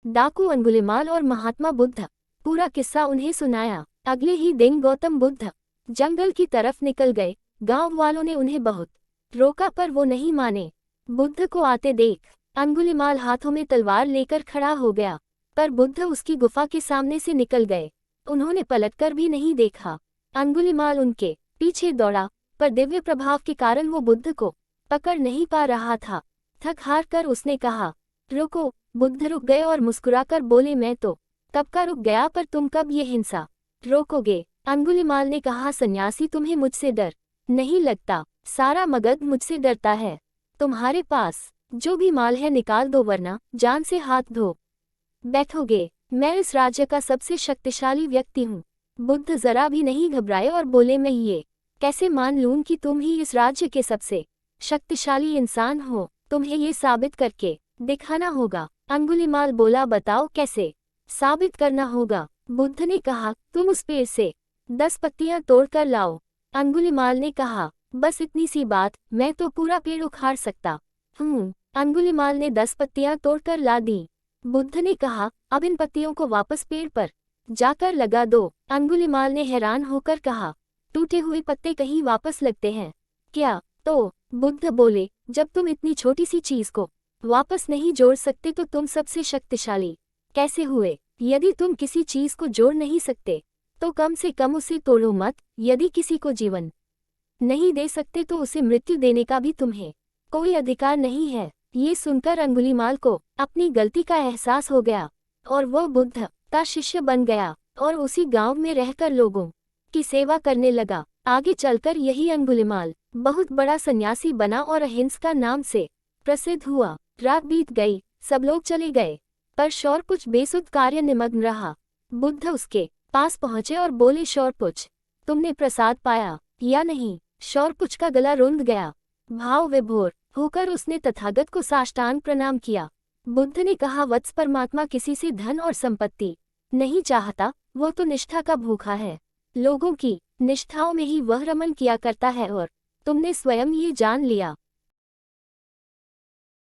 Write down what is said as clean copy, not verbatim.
डाकू अंगुलिमाल और महात्मा बुद्ध। पूरा किस्सा उन्हें सुनाया। अगले ही दिन गौतम बुद्ध जंगल की तरफ निकल गए। गांव वालों ने उन्हें बहुत रोका पर वो नहीं माने। बुद्ध को आते देख अंगुलिमाल हाथों में तलवार लेकर खड़ा हो गया, पर बुद्ध उसकी गुफा के सामने से निकल गए। उन्होंने पलटकर भी नहीं देखा। अंगुलिमाल उनके पीछे दौड़ा, पर दिव्य प्रभाव के कारण वो बुद्ध को पकड़ नहीं पा रहा था। थक हार कर उसने कहा, रुको। बुद्ध रुक गए और मुस्कुराकर बोले, मैं तो कब का रुक गया, पर तुम कब ये हिंसा रोकोगे? अंगुलिमाल ने कहा, सन्यासी, तुम्हें मुझसे डर नहीं लगता? सारा मगध मुझसे डरता है। तुम्हारे पास जो भी माल है निकाल दो, वरना जान से हाथ धो बैठोगे। मैं इस राज्य का सबसे शक्तिशाली व्यक्ति हूँ। बुद्ध जरा भी नहीं घबराए और बोले, मैं ये कैसे मान लूं कि तुम ही इस राज्य के सबसे शक्तिशाली इंसान हो? तुम्हें ये साबित करके दिखाना होगा। अंगुलिमाल बोला, बताओ कैसे साबित करना होगा? बुद्ध ने कहा, तुम उस पेड़ से 10 पत्तियां तोड़कर लाओ। अंगुलिमाल ने कहा, बस इतनी सी बात, मैं तो पूरा पेड़ उखाड़ सकता हूँ। अंगुलिमाल ने 10 पत्तियां तोड़कर ला दी। बुद्ध ने कहा, अब इन पत्तियों को वापस पेड़ पर जाकर लगा दो। अंगुलिमाल ने हैरान होकर कहा, टूटे हुए पत्ते कहीं वापस लगते हैं क्या? तो बुद्ध बोले, जब तुम इतनी छोटी सी चीज को वापस नहीं जोड़ सकते तो तुम सबसे शक्तिशाली कैसे हुए? यदि तुम किसी चीज को जोड़ नहीं सकते तो कम से कम उसे तोड़ो मत। यदि किसी को जीवन नहीं दे सकते तो उसे मृत्यु देने का भी तुम्हें कोई अधिकार नहीं है। ये सुनकर अंगुलिमाल को अपनी गलती का एहसास हो गया और वह बुद्ध का शिष्य बन गया और उसी गांव में रहकर लोगों की सेवा करने लगा। आगे चलकर यही अंगुलिमाल बहुत बड़ा सन्यासी बना और अहिंसा नाम से प्रसिद्ध हुआ। रात बीत गई, सब लोग चले गए, पर शौरपुछ बेसुध कार्य निमग्न रहा। बुद्ध उसके पास पहुंचे और बोले, शौरपुछ, तुमने प्रसाद पाया या नहीं? शौरपुछ का गला रुंध गया। भाव विभोर होकर उसने तथागत को साष्टांग प्रणाम किया। बुद्ध ने कहा, वत्स, परमात्मा किसी से धन और संपत्ति नहीं चाहता, वो तो निष्ठा का भूखा है। लोगों की निष्ठाओं में ही वह रमन किया करता है और तुमने स्वयं ये जान लिया।